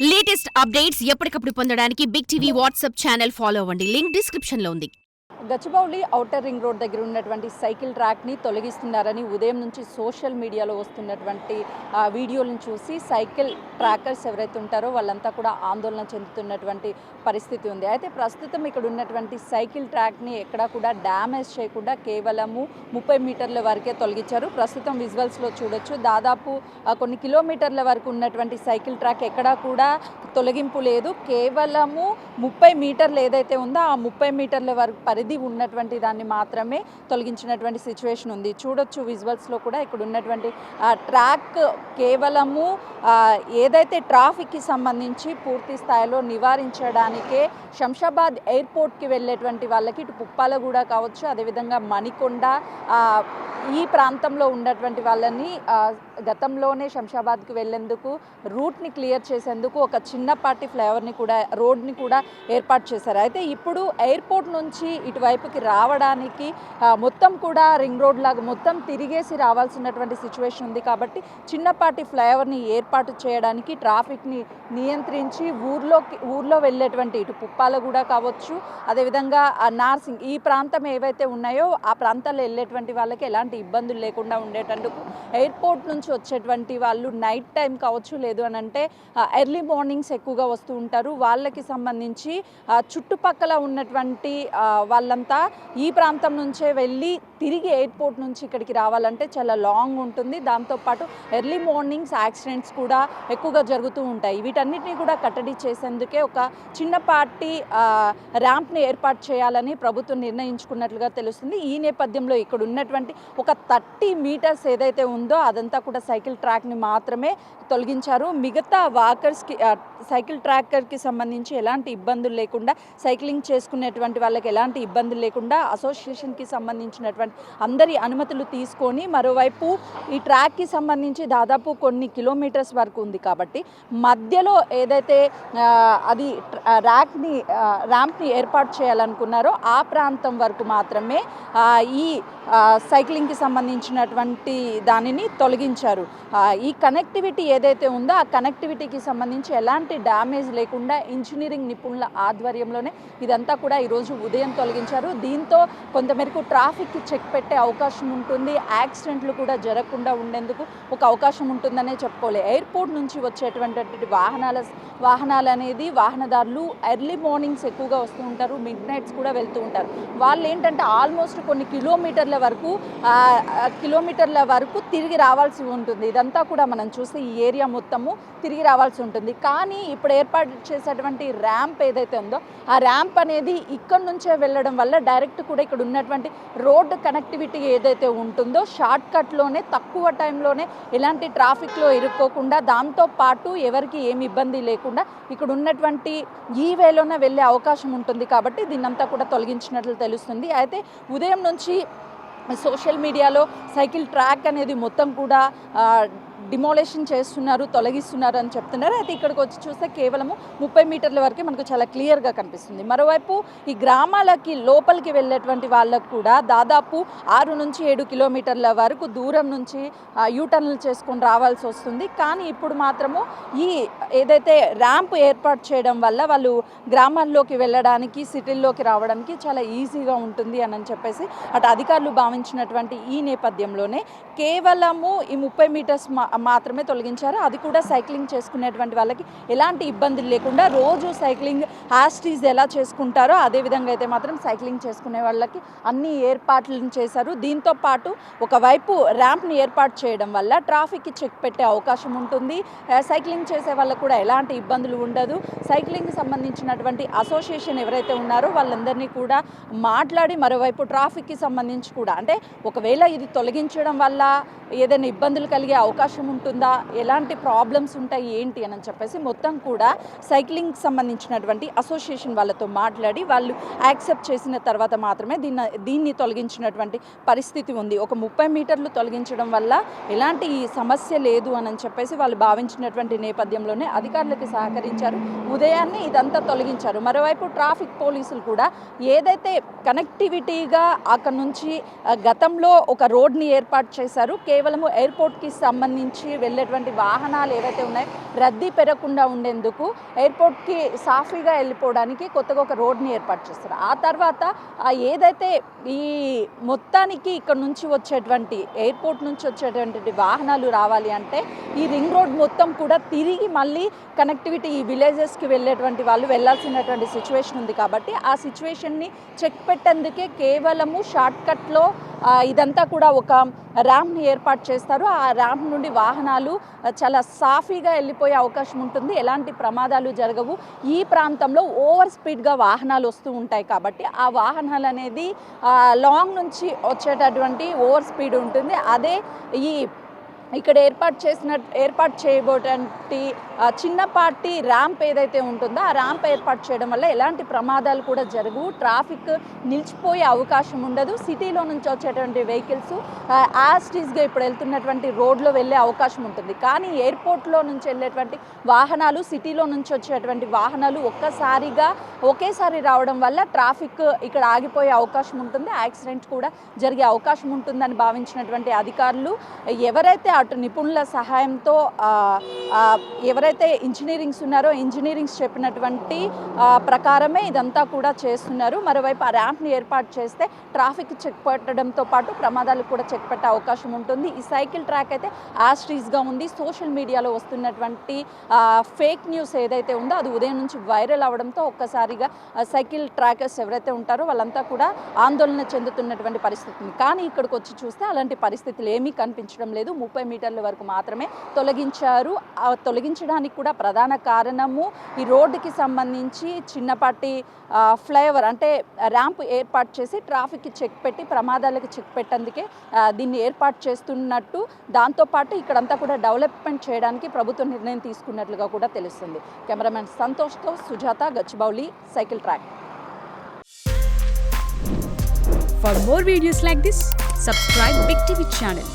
Latest updates ఎప్పటికప్పుడు పొందడానికి Big TV WhatsApp channel follow అవ్వండి. లింక్ డిస్క్రిప్షన్ లో ఉంది. గచ్చిబౌలి ఔటర్ రింగ్ రోడ్ దగ్గర ఉన్నటువంటి సైకిల్ ట్రాక్ని తొలగిస్తున్నారని ఉదయం నుంచి సోషల్ మీడియాలో వస్తున్నటువంటి వీడియోలను చూసి సైకిల్ ట్రాకర్స్ ఎవరైతే ఉంటారో వాళ్ళంతా కూడా ఆందోళన చెందుతున్నటువంటి పరిస్థితి ఉంది. అయితే ప్రస్తుతం ఇక్కడ ఉన్నటువంటి సైకిల్ ట్రాక్ని ఎక్కడా కూడా డ్యామేజ్ చేయకుండా కేవలము 30 మీటర్ల వరకే తొలగించారు. ప్రస్తుతం విజువల్స్లో చూడొచ్చు, దాదాపు కొన్ని కిలోమీటర్ల వరకు ఉన్నటువంటి సైకిల్ ట్రాక్ ఎక్కడా కూడా తొలగింపు లేదు. కేవలము 30 మీటర్లు ఏదైతే ఉందో ఆ 30 మీటర్ల వరకు పరిధి ఉన్నటువంటి దాన్ని మాత్రమే తొలగించినటువంటి సిచ్యువేషన్ ఉంది. చూడొచ్చు విజువల్స్లో కూడా ఇక్కడ ఉన్నటువంటి ట్రాక్ కేవలము ఏదైతే ట్రాఫిక్కి సంబంధించి పూర్తి స్థాయిలో నివారించడానికే శంషాబాద్ ఎయిర్పోర్ట్కి వెళ్ళేటువంటి వాళ్ళకి ఇటు పుప్పాలగూడ కావచ్చు, అదేవిధంగా మణికొండ ఈ ప్రాంతంలో ఉన్నటువంటి వాళ్ళని గతంలోనే శంషాబాద్కి వెళ్ళేందుకు రూట్ని క్లియర్ చేసేందుకు ఒక చిన్నపాటి ఫ్లైఓవర్ని కూడా రోడ్ని కూడా ఏర్పాటు చేశారు. అయితే ఇప్పుడు ఎయిర్పోర్ట్ నుంచి ఇటువైపుకి రావడానికి మొత్తం కూడా రింగ్ రోడ్ లాగా మొత్తం తిరిగేసి రావాల్సినటువంటి సిచ్యువేషన్ ఉంది. కాబట్టి చిన్నపాటి ఫ్లైఓవర్ని ఏర్పాటు చేయడానికి ట్రాఫిక్ని నియంత్రించి ఊర్లో వెళ్ళేటువంటి ఇటు పుప్పాలగూడ కావచ్చు, అదేవిధంగా నార్సింగ్ ఈ ప్రాంతం ఏవైతే ఉన్నాయో ఆ ప్రాంతాల్లో వెళ్ళేటువంటి వాళ్ళకి ఎలాంటి ఇబ్బందులు లేకుండా ఉండేటందుకు ఎయిర్పోర్ట్ నుంచి వచ్చేటువంటి వాళ్ళు నైట్ టైం కావచ్చు, లేదు అని అంటే ఎర్లీ మార్నింగ్స్ ఎక్కువగా వస్తూ ఉంటారు. వాళ్ళకి సంబంధించి చుట్టుపక్కల ఉన్నటువంటి వాళ్ళంతా ఈ ప్రాంతం నుంచే వెళ్ళి తిరిగి ఎయిర్పోర్ట్ నుంచి ఇక్కడికి రావాలంటే చాలా లాంగ్ ఉంటుంది. దాంతోపాటు ఎర్లీ మార్నింగ్స్ యాక్సిడెంట్స్ కూడా ఎక్కువగా జరుగుతూ ఉంటాయి. వీటన్నిటిని కూడా కట్టడి చేసేందుకే ఒక చిన్నపాటి ర్యాంప్ని ఏర్పాటు చేయాలని ప్రభుత్వం నిర్ణయించుకున్నట్లుగా తెలుస్తుంది. ఈ నేపథ్యంలో ఇక్కడ ఉన్నటువంటి ఒక 30 మీటర్స్ ఏదైతే ఉందో అదంతా కూడా సైకిల్ ట్రాక్ని మాత్రమే తొలగించారు. మిగతా వాకర్స్కి సైకిల్ ట్రాకర్కి సంబంధించి ఎలాంటి ఇబ్బందులు లేకుండా, సైక్లింగ్ చేసుకునేటువంటి వాళ్ళకి ఎలాంటి ఇబ్బందులు లేకుండా అసోసియేషన్కి సంబంధించినటువంటి అందరి అనుమతులు తీసుకొని మరోవైపు ఈ ట్రాక్కి సంబంధించి దాదాపు కొన్ని కిలోమీటర్స్ వరకు ఉంది. కాబట్టి మధ్యలో ఏదైతే అది ర్యాంప్ని ఏర్పాటు చేయాలనుకున్నారో ఆ ప్రాంతం వరకు మాత్రమే ఈ సైక్లింగ్కి సంబంధించినటువంటి దానిని తొలగించారు. ఈ కనెక్టివిటీ ఏదైతే ఉందో ఆ కనెక్టివిటీకి సంబంధించి ఎలాంటి డ్యామేజ్ లేకుండా ఇంజనీరింగ్ నిపుణుల ఆధ్వర్యంలోనే ఇదంతా కూడా ఈరోజు ఉదయం తొలగించారు. దీంతో కొంతమేరకు ట్రాఫిక్కి చెక్ పెట్టే అవకాశం ఉంటుంది, యాక్సిడెంట్లు కూడా జరగకుండా ఉండేందుకు ఒక అవకాశం ఉంటుందనే చెప్పుకోవాలి. ఎయిర్పోర్ట్ నుంచి వచ్చేటువంటి వాహనాలు అనేది వాహనదారులు ఎర్లీ మార్నింగ్స్ ఎక్కువగా వస్తూ ఉంటారు, మిడ్ నైట్స్ కూడా వెళ్తూ ఉంటారు. వాళ్ళు ఏంటంటే ఆల్మోస్ట్ కొన్ని కిలోమీటర్ల వరకు తిరిగి రావాల్సి ఉంటుంది. ఇదంతా కూడా మనం చూస్తే ఈ ఏరియా మొత్తము తిరిగి రావాల్సి ఉంటుంది. కానీ ఇప్పుడు ఏర్పాటు చేసేటువంటి ర్యాంప్ ఏదైతే ఉందో ఆ ర్యాంప్ అనేది ఇక్కడ నుంచే వెళ్ళడం వల్ల డైరెక్ట్ కూడా ఇక్కడ ఉన్నటువంటి రోడ్డు కనెక్టివిటీ ఏదైతే ఉంటుందో షార్ట్ కట్లోనే తక్కువ టైంలోనే ఎలాంటి ట్రాఫిక్లో ఇరుక్కోకుండా, దాంతోపాటు ఎవరికి ఏమి ఇబ్బంది లేకుండా ఇక్కడ ఉన్నటువంటి ఈ వేలోనే వెళ్ళే అవకాశం ఉంటుంది. కాబట్టి దీన్నంతా కూడా తొలగించినట్లు తెలుస్తుంది. అయితే ఉదయం నుంచి సోషల్ మీడియాలో సైకిల్ ట్రాక్ అనేది మొత్తం కూడా డిమాలేషన్ చేస్తున్నారు, తొలగిస్తున్నారు అని చెప్తున్నారు. అయితే ఇక్కడికి వచ్చి చూస్తే కేవలము 30 మీటర్ల వరకే మనకు చాలా క్లియర్గా కనిపిస్తుంది. మరోవైపు ఈ గ్రామాలకి లోపలికి వెళ్ళేటువంటి వాళ్ళకు కూడా దాదాపు 6 నుంచి 7 కిలోమీటర్ల వరకు దూరం నుంచి యూటర్న్లు చేసుకొని రావాల్సి వస్తుంది. కానీ ఇప్పుడు మాత్రము ఈ ఏదైతే ర్యాంప్ ఏర్పాటు చేయడం వల్ల వాళ్ళు గ్రామాల్లోకి వెళ్ళడానికి, సిటీల్లోకి రావడానికి చాలా ఈజీగా ఉంటుంది అని చెప్పేసి అటు అధికారులు భావించినటువంటి ఈ నేపథ్యంలోనే కేవలము ఈ 30 మీటర్స్ మాత్రమే తొలగించారు. అది కూడా సైక్లింగ్ చేసుకునేటువంటి వాళ్ళకి ఎలాంటి ఇబ్బందులు లేకుండా రోజు సైక్లింగ్ యాస్టీజ్ ఎలా చేసుకుంటారో అదేవిధంగా అయితే మాత్రం సైక్లింగ్ చేసుకునే వాళ్ళకి అన్ని ఏర్పాట్లను చేశారు. దీంతో పాటు ఒకవైపు ర్యాంప్ని ఏర్పాటు చేయడం వల్ల ట్రాఫిక్కి చెక్ పెట్టే అవకాశం ఉంటుంది. సైక్లింగ్ చేసే వాళ్ళకు కూడా ఎలాంటి ఇబ్బందులు ఉండదు. సైక్లింగ్కి సంబంధించినటువంటి అసోసియేషన్ ఎవరైతే ఉన్నారో వాళ్ళందరినీ కూడా మాట్లాడి మరోవైపు ట్రాఫిక్కి సంబంధించి కూడా అంటే ఒకవేళ ఇది తొలగించడం వల్ల ఏదైనా ఇబ్బందులు కలిగే అవకాశం ఉంటుందా, ఎలాంటి ప్రాబ్లమ్స్ ఉంటాయి ఏంటి అని చెప్పేసి మొత్తం కూడా సైక్లింగ్కి సంబంధించినటువంటి అసోసియేషన్ వాళ్ళతో మాట్లాడి వాళ్ళు యాక్సెప్ట్ చేసిన తర్వాత మాత్రమే దీన్ని తొలగించినటువంటి పరిస్థితి ఉంది. ఒక 30 మీటర్లు తొలగించడం వల్ల ఎలాంటి సమస్య లేదు అని చెప్పేసి వాళ్ళు భావించినటువంటి నేపథ్యంలోనే అధికారులకు సహకరించారు. ఉదయాన్నే ఇదంతా తొలగించారు. మరోవైపు ట్రాఫిక్ పోలీసులు కూడా ఏదైతే కనెక్టివిటీగా అక్కడ నుంచి గతంలో ఒక రోడ్ని ఏర్పాటు చేశారు కేవలము ఎయిర్పోర్ట్కి సంబంధించి నుంచి వెళ్ళేటువంటి వాహనాలు ఏవైతే ఉన్నాయో రద్దీ పెరగకుండా ఉండేందుకు ఎయిర్పోర్ట్కి సాఫీగా వెళ్ళిపోవడానికి కొత్తగా ఒక రోడ్ని ఏర్పాటు చేస్తారు. ఆ తర్వాత ఏదైతే ఈ మొత్తానికి ఇక్కడ నుంచి వచ్చేటువంటి ఎయిర్పోర్ట్ నుంచి వచ్చేటువంటి వాహనాలు రావాలి అంటే ఈ రింగ్ రోడ్ మొత్తం కూడా తిరిగి మళ్ళీ కనెక్టివిటీ ఈ విలేజెస్కి వెళ్ళేటువంటి వాళ్ళు వెళ్ళాల్సినటువంటి సిచ్యువేషన్ ఉంది. కాబట్టి ఆ సిచ్యువేషన్ని చెక్ పెట్టేందుకే కేవలము షార్ట్కట్లో ఇదంతా కూడా ఒక ర్యాంప్ని ఏర్పాటు చేస్తారు. ఆ ర్యాంప్ నుండి వాహనాలు చాలా సాఫీగా వెళ్ళిపోయే అవకాశం ఉంటుంది. ఎలాంటి ప్రమాదాలు జరగవు. ఈ ప్రాంతంలో ఓవర్ స్పీడ్గా వాహనాలు వస్తూ ఉంటాయి కాబట్టి ఆ వాహనాలు అనేది లాంగ్ నుంచి వచ్చేటటువంటి ఓవర్ స్పీడ్ ఉంటుంది. అదే ఇక్కడ ఏర్పాటు చేయబోయేటువంటి చిన్నపాటి ర్యాంప్ ఏదైతే ఉంటుందో ఆ ర్యాంప్ ఏర్పాటు చేయడం వల్ల ఎలాంటి ప్రమాదాలు కూడా జరగవు. ట్రాఫిక్ నిలిచిపోయే అవకాశం ఉండదు. సిటీలో నుంచి వచ్చేటువంటి వెహికల్స్ యాస్టీస్గా ఇప్పుడు వెళ్తున్నటువంటి రోడ్లో వెళ్ళే అవకాశం ఉంటుంది. కానీ ఎయిర్పోర్ట్లో నుంచి వెళ్ళేటువంటి వాహనాలు, సిటీలో నుంచి వచ్చేటువంటి వాహనాలు ఒకేసారి రావడం వల్ల ట్రాఫిక్ ఇక్కడ ఆగిపోయే అవకాశం ఉంటుంది. యాక్సిడెంట్ కూడా జరిగే అవకాశం ఉంటుందని భావించినటువంటి అధికారులు ఎవరైతే అటు నిపుణుల సహాయంతో ఎవరైతే ఇంజనీరింగ్స్ ఉన్నారో ఇంజనీరింగ్స్ చెప్పినటువంటి ప్రకారమే ఇదంతా కూడా చేస్తున్నారు. మరోవైపు ఆ ర్యాంప్ని ఏర్పాటు చేస్తే ట్రాఫిక్ చెక్ పెట్టడంతో పాటు ప్రమాదాలు కూడా చెక్ పెట్టే అవకాశం ఉంటుంది. ఈ సైకిల్ ట్రాక్ అయితే యాస్ట్రీస్గా ఉంది. సోషల్ మీడియాలో వస్తున్నటువంటి ఫేక్ న్యూస్ ఏదైతే ఉందో అది ఉదయం నుంచి వైరల్ అవడంతో ఒక్కసారిగా సైకిల్ ట్రాకర్స్ ఎవరైతే ఉంటారో వాళ్ళంతా కూడా ఆందోళన చెందుతున్నటువంటి పరిస్థితి ఉంది. కానీ ఇక్కడికి వచ్చి చూస్తే అలాంటి పరిస్థితులు ఏమీ కనిపించడం లేదు. 30 మీటర్ల వరకు మాత్రమే తొలగించారు. తొలగించడానికి కూడా ప్రధాన కారణము ఈ రోడ్డుకి సంబంధించి చిన్నపాటి ఫ్లైఓవర్ అంటే ర్యాంప్ ఏర్పాటు చేసి ట్రాఫిక్కి చెక్ పెట్టి ప్రమాదాలకు చెక్ పెట్టేందుకే దీన్ని ఏర్పాటు చేస్తున్నట్టు, దాంతోపాటు ఇక్కడంతా కూడా డెవలప్మెంట్ చేయడానికి ప్రభుత్వం నిర్ణయం తీసుకున్నట్లుగా కూడా తెలుస్తుంది. కెమెరామెన్ సంతోష్తో Sujatha, Gachibowli, cycle track. For more videos like this, subscribe Big TV channel.